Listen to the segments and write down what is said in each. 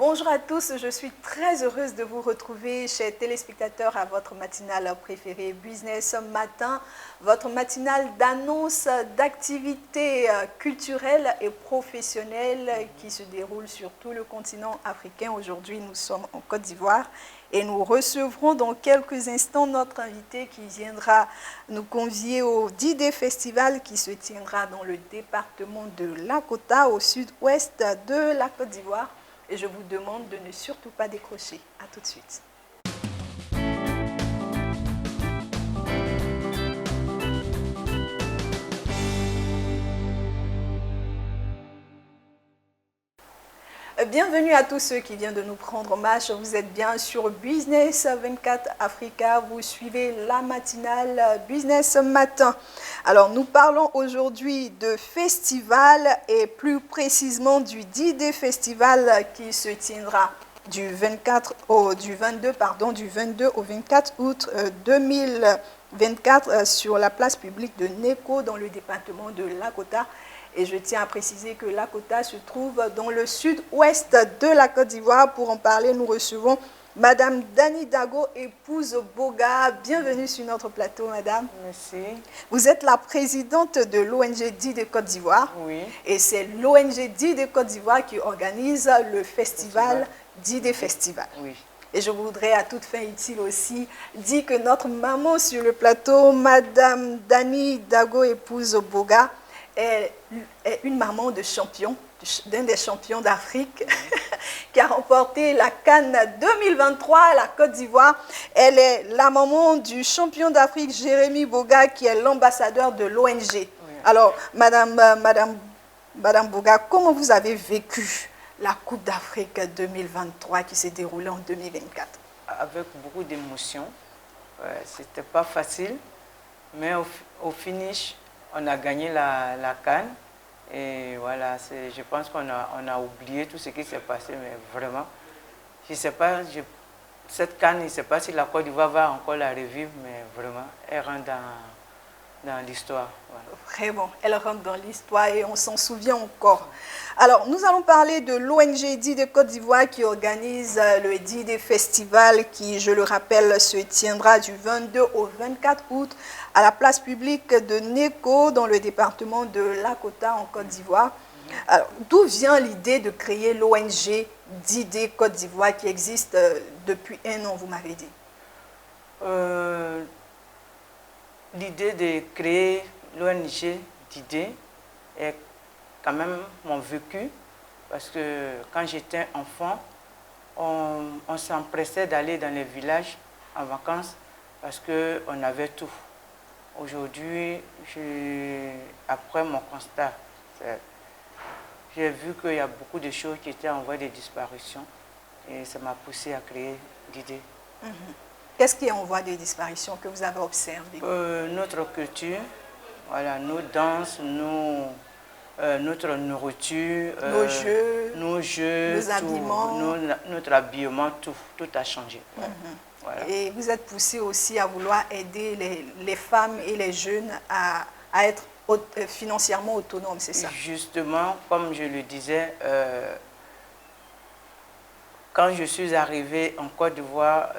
Bonjour à tous, je suis très heureuse de vous retrouver, chers téléspectateurs, à votre matinale préférée Business Matin, votre matinale d'annonce d'activités culturelles et professionnelles qui se déroulent sur tout le continent africain. Aujourd'hui, nous sommes en Côte d'Ivoire et nous recevrons dans quelques instants notre invité qui viendra nous convier au D-Day Festival qui se tiendra dans le département de Lakota, au sud-ouest de la Côte d'Ivoire. Et je vous demande de ne surtout pas décrocher. À tout de suite. Bienvenue à tous ceux qui viennent de nous prendre en marche. Vous êtes bien sur Business 24 Africa. Vous suivez la matinale Business Matin. Alors, nous parlons aujourd'hui de festival et plus précisément du D-Day Festival qui se tiendra du 22 au 24 août 2024 sur la place publique de Neko dans le département de Lakota. Et je tiens à préciser que Lakota se trouve dans le sud-ouest de la Côte d'Ivoire. Pour en parler, nous recevons Madame Dani Dago, épouse Boga. Bienvenue sur notre plateau, Madame. Merci. Vous êtes la présidente de l'ONG D-Day Côte d'Ivoire. Oui. Et c'est l'ONG D-Day Côte d'Ivoire qui organise le festival D-Day Festival. Oui. Et je voudrais à toute fin utile aussi dire que notre maman sur le plateau, Madame Dani Dago, épouse Boga, est une maman de champion, d'un des champions d'Afrique, qui a remporté la CAN 2023 à la Côte d'Ivoire. Elle est la maman du champion d'Afrique, Jérémy Boga, qui est l'ambassadeur de l'ONG. Oui. Alors, Madame Boga, comment vous avez vécu la Coupe d'Afrique 2023 qui s'est déroulée en 2024? Avec beaucoup d'émotions. C'était pas facile, mais au finish, on a gagné la CAN. Et voilà, je pense qu'on a oublié tout ce qui s'est passé, mais vraiment, je ne sais pas, cette CAN, je ne sais pas si la Côte d'Ivoire va encore la revivre, mais vraiment, elle rentre dans l'histoire. Voilà. Vraiment, elle rentre dans l'histoire et on s'en souvient encore. Alors, nous allons parler de l'ONG D-Day Côte d'Ivoire qui organise le D-Day Festival qui, je le rappelle, se tiendra du 22 au 24 août à la place publique de Neko dans le département de Lakota en Côte d'Ivoire. Alors, d'où vient l'idée de créer l'ONG D-Day Côte d'Ivoire qui existe depuis 1 an, vous m'avez dit? L'idée de créer l'ONG D-Day est quand même mon vécu, parce que quand j'étais enfant, on s'empressait d'aller dans les villages en vacances parce qu'on avait tout. Aujourd'hui, après mon constat, j'ai vu qu'il y a beaucoup de choses qui étaient en voie de disparition et ça m'a poussé à créer D-Day. Qu'est-ce qui est en voie de disparition que vous avez observé? Notre culture, voilà, nos danses, notre nourriture, nos jeux, nos habillements. notre habillement, tout a changé. Voilà. Et vous êtes poussé aussi à vouloir aider les femmes et les jeunes à être financièrement autonomes, c'est ça? Justement, comme je le disais, quand je suis arrivée en Côte d'Ivoire,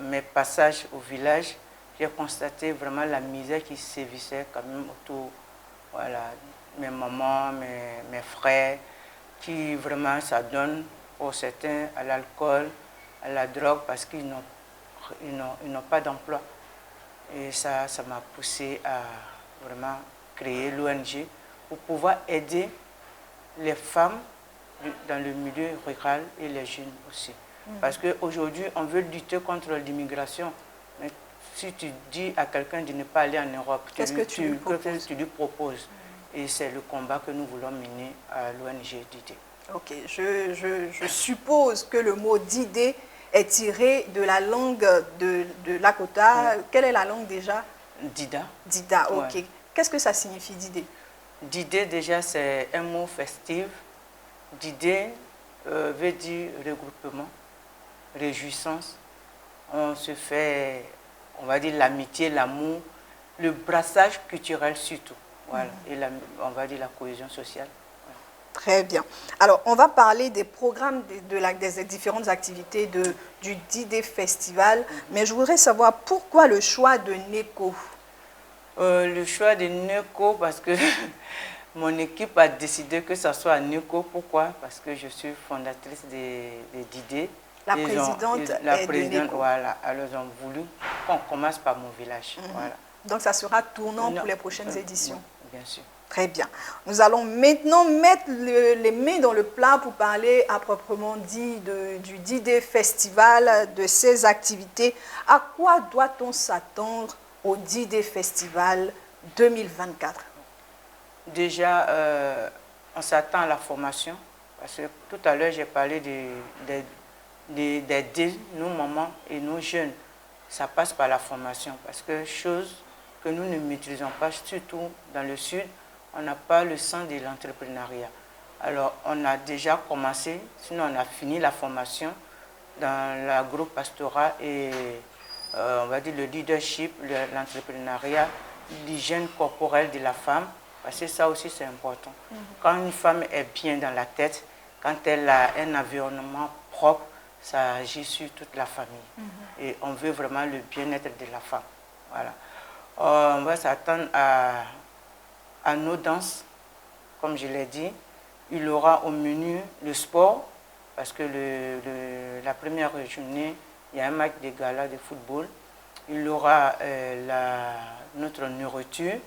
mes passages au village, j'ai constaté vraiment la misère qui sévissait quand même autour. Voilà, mes mamans, mes frères, qui vraiment s'adonnent pour certains à l'alcool, à la drogue, parce qu'ils n'ont pas d'emploi. Et ça m'a poussé à vraiment créer l'ONG pour pouvoir aider les femmes dans le milieu rural et les jeunes aussi. Parce qu'aujourd'hui, on veut lutter contre l'immigration. Mais si tu dis à quelqu'un de ne pas aller en Europe, qu'est-ce que tu lui proposes? Et c'est le combat que nous voulons mener à l'ONG D-Day. Ok, je suppose que le mot D-Day est tiré de la langue de Lakota. Oui. Quelle est la langue déjà? Dida. Dida, ok. Ouais. Qu'est-ce que ça signifie, D-Day? D-Day, déjà, c'est un mot festif. D-Day veut dire regroupement, réjouissance. On se fait, on va dire, l'amitié, l'amour, le brassage culturel surtout. Voilà. Et on va dire la cohésion sociale. Très bien. Alors, on va parler des programmes des différentes activités du D-Day Festival, mais je voudrais savoir pourquoi le choix de NECO. Le choix de NECO, parce que mon équipe a décidé que ça soit à NECO. Pourquoi? Parce que je suis fondatrice des D-Day. La présidente est de NECO. Voilà, alors ils ont voulu qu'on commence par mon village. Voilà. Donc, ça sera tournant pour les prochaines éditions. Oui, bien sûr. Très bien. Nous allons maintenant mettre les mains dans le plat pour parler à proprement dit du D-Day Festival, de ses activités. À quoi doit-on s'attendre au D-Day Festival 2024? Déjà, on s'attend à la formation, parce que tout à l'heure, j'ai parlé des D, nous, mamans et nous, jeunes. Ça passe par la formation, parce que chose que nous ne maîtrisons pas, surtout dans le Sud, on n'a pas le sens de l'entrepreneuriat. Alors, on a déjà commencé, sinon on a fini la formation dans la groupe pastoral et on va dire le leadership, l'entrepreneuriat, l'hygiène corporelle de la femme, parce que ça aussi c'est important. Quand une femme est bien dans la tête, quand elle a un environnement propre, ça agit sur toute la famille. Et on veut vraiment le bien-être de la femme. Voilà. On va s'attendre à nos danses, comme je l'ai dit. Il y aura au menu le sport, parce que la première journée, il y a un match de gala de football. Il y aura notre nourriture.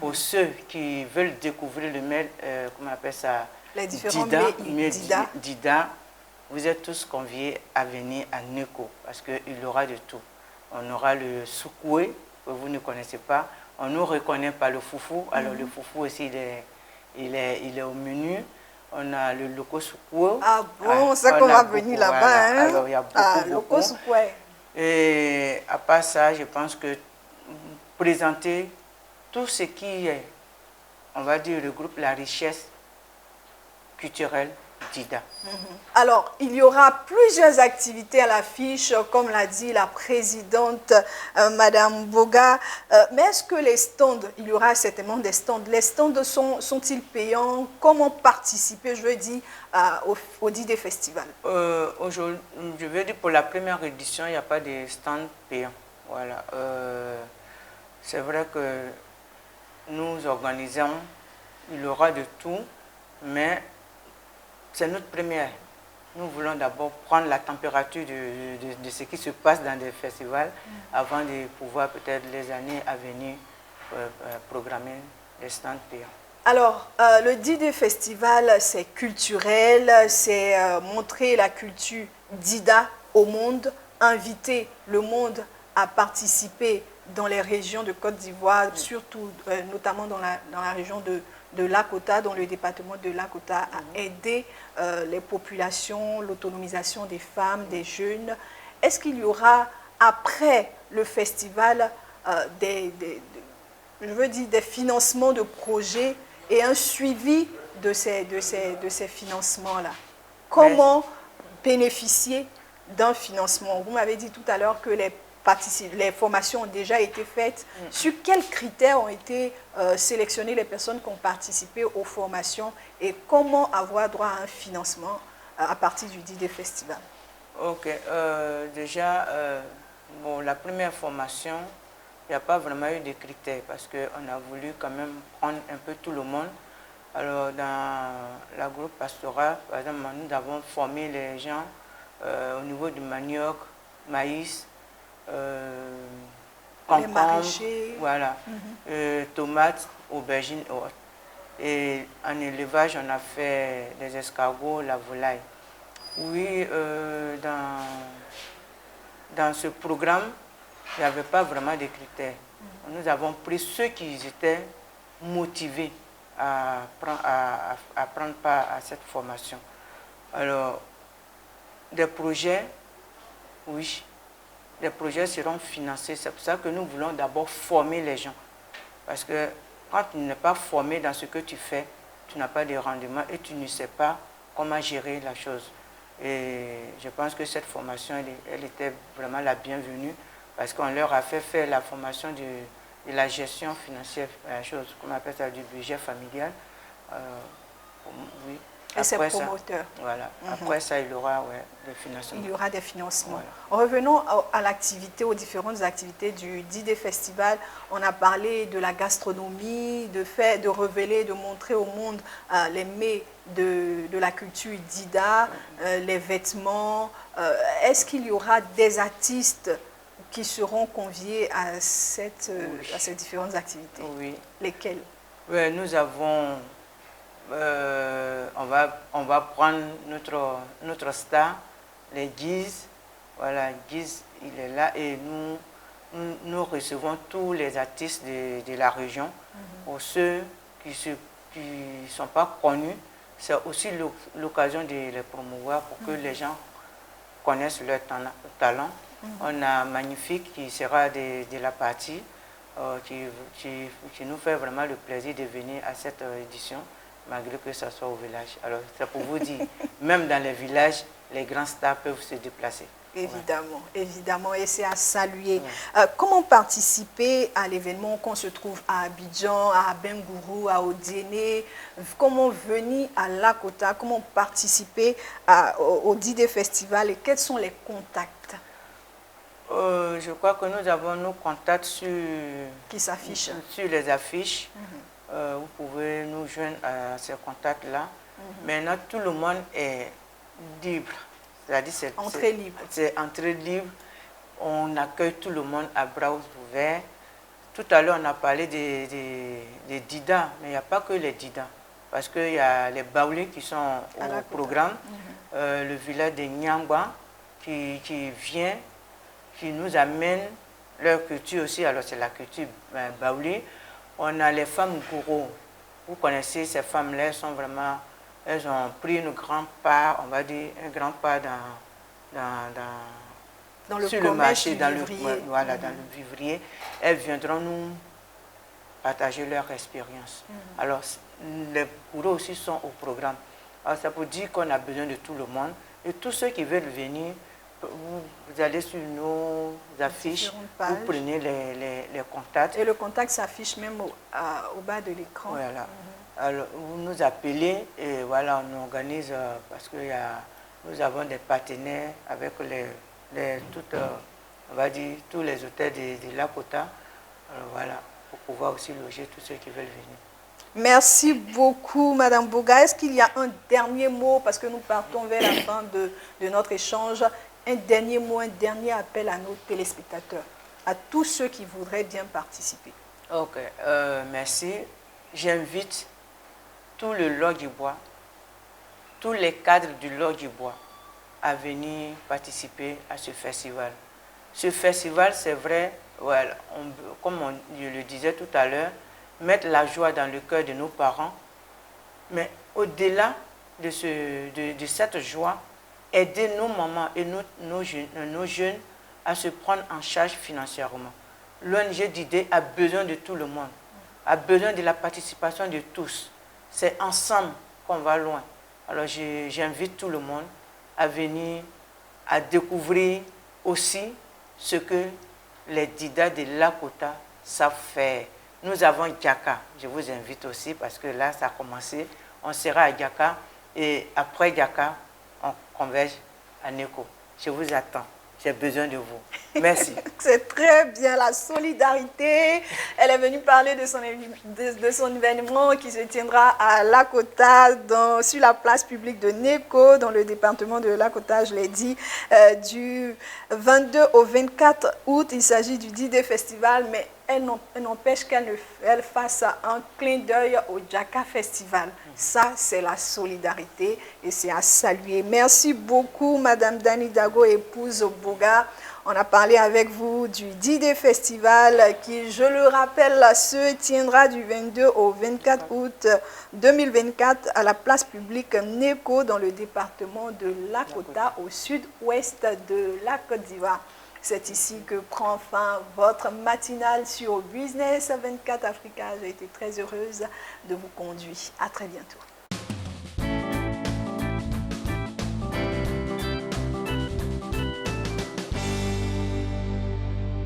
Pour ceux qui veulent découvrir le mail, comment on appelle ça, les différents Dida, vous êtes tous conviés à venir à NECO, parce qu'il y aura de tout. On aura le soukoué, que vous ne connaissez pas. On ne reconnaît pas le foufou. Alors le foufou aussi, il est au menu. On a le loco soukoué. Ah bon, c'est qu'on va venir là-bas. Voilà. Hein? Alors il y a beaucoup, loco soukoué. Et à part ça, je pense que présenter tout ce qui est, on va dire, regroupe la richesse culturelle d'Ida. Alors, il y aura plusieurs activités à l'affiche, comme l'a dit la présidente Madame Boga. Mais est-ce que les stands, il y aura certainement des stands, les stands sont-ils payants? Comment participer, je veux dire, au D-Day Festival? Aujourd'hui, je veux dire, pour la première édition, il n'y a pas de stands payants. Voilà. C'est vrai que nous organisons, il y aura de tout, mais c'est notre première. Nous voulons d'abord prendre la température de ce qui se passe dans des festivals avant de pouvoir peut-être les années à venir programmer les stands payants. Alors, le D-Day Festival, c'est culturel, c'est montrer la culture d'Ida au monde, inviter le monde à participer dans les régions de Côte d'Ivoire, surtout notamment dans la région de Lakota, dans le département de Lakota, à aider les populations, l'autonomisation des femmes, des jeunes. Est-ce qu'il y aura, après le festival, je veux dire, des financements de projets et un suivi de ces financements-là? Comment bénéficier d'un financement? Vous m'avez dit tout à l'heure que les formations ont déjà été faites. Sur quels critères ont été sélectionnées les personnes qui ont participé aux formations et comment avoir droit à un financement à partir du D-Day Festival? Ok, déjà, bon, la première formation, il n'y a pas vraiment eu de critères parce qu'on a voulu quand même prendre un peu tout le monde. Alors, dans la groupe pastoral, par exemple, nous avons formé les gens au niveau du manioc, maïs, concombre, voilà, tomates, aubergines et autres. Et en élevage, on a fait les escargots, la volaille. Oui, dans ce programme, il n'y avait pas vraiment de critères. Nous avons pris ceux qui étaient motivés à prendre part à cette formation. Alors, des projets, oui, les projets seront financés. C'est pour ça que nous voulons d'abord former les gens. Parce que quand tu n'es pas formé dans ce que tu fais, tu n'as pas de rendement et tu ne sais pas comment gérer la chose. Et je pense que cette formation, elle était vraiment la bienvenue parce qu'on leur a fait faire la formation de la gestion financière, la chose qu'on appelle ça du budget familial, oui. Et c'est Après promoteur. Ça, voilà. Après ça, il y aura des financements. Il y aura des financements. Voilà. Revenons à l'activité, aux différentes activités du D-Day Festival. On a parlé de la gastronomie, de révéler, de montrer au monde les mets de la culture Dida, les vêtements. Est-ce qu'il y aura des artistes qui seront conviés à ces différentes activités? Oui. Lesquels? Oui, nous avons... on va prendre notre star, les Giz. Voilà, Giz, il est là et nous recevons tous les artistes de la région. Pour ceux qui ne sont pas connus, c'est aussi l'occasion de les promouvoir pour que les gens connaissent leur talent. On a Magnifique qui sera de la partie, qui nous fait vraiment le plaisir de venir à cette édition, malgré que ça soit au village. Alors, c'est pour vous dire, même dans les villages, les grands stars peuvent se déplacer. Évidemment, évidemment, et c'est à saluer. Comment participer à l'événement qu'on se trouve à Abidjan, à Bengourou, à Odiéné? Comment venir à Lakota? Comment participer au D-Day Festival et quels sont les contacts? Je crois que nous avons nos contacts qui s'affichent sur les affiches. Vous pouvez nous joindre à ces contacts-là. Maintenant, tout le monde est libre. C'est-à-dire c'est entrée libre. C'est entrée libre. On accueille tout le monde à bras ouverts. Tout à l'heure, on a parlé des Dida, mais il n'y a pas que les Dida. Parce qu'il y a les Baoulés qui sont au programme. Le village de Nyangba qui vient, qui nous amène leur culture aussi. Alors c'est la culture Baoulé. On a les femmes Gouro. Vous connaissez ces femmes-là, elles sont vraiment... Elles ont pris une grande part, on va dire, un grand part sur le marché, dans le vivrier. Elles viendront nous partager leur expérience. Alors, les bourreaux aussi sont au programme. Alors, ça veut dire qu'on a besoin de tout le monde. Et tous ceux qui veulent venir, vous allez sur nos affiches, vous prenez les contacts. Et le contact s'affiche même au bas de l'écran. Voilà. Alors, vous nous appelez et voilà, on organise parce que nous avons des partenaires avec on va dire, tous les hôtels de Lakota. Alors voilà, pour pouvoir aussi loger tous ceux qui veulent venir. Merci beaucoup, Madame Boga. Est-ce qu'il y a un dernier mot, parce que nous partons vers la fin de notre échange, un dernier mot, un dernier appel à nos téléspectateurs, à tous ceux qui voudraient bien participer? Ok, merci. J'invite tout le Log du Bois, tous les cadres du Log du Bois à venir participer à ce festival. Ce festival, c'est vrai, voilà, comme je le disais tout à l'heure, mettre la joie dans le cœur de nos parents, mais au-delà de cette joie, aider nos mamans et nos jeunes à se prendre en charge financièrement. L'ONG d'idées a besoin de tout le monde, a besoin de la participation de tous. C'est ensemble qu'on va loin. Alors j'invite tout le monde à venir, à découvrir aussi ce que les Dida de Lakota savent faire. Nous avons Djaka, je vous invite aussi parce que là ça a commencé. On sera à Djaka et après Djaka, on converge à Neko. Je vous attends. J'ai besoin de vous. Merci. C'est très bien, la solidarité. Elle est venue parler de son événement qui se tiendra à Lakota, sur la place publique de Neko, dans le département de Lakota, je l'ai dit, du 22 au 24 août. Il s'agit du D-Day Festival, mais elle n'empêche qu'elle fasse un clin d'œil au Djaka Festival. Ça, c'est la solidarité et c'est à saluer. Merci beaucoup, Madame Dani Dago, épouse Boga. On a parlé avec vous du D-Day Festival qui, je le rappelle, se tiendra du 22 au 24 août 2024 à la place publique Neko dans le département de Lakota au sud-ouest de la Côte d'Ivoire. C'est ici que prend fin votre matinale sur Business 24 Africa. J'ai été très heureuse de vous conduire. À très bientôt.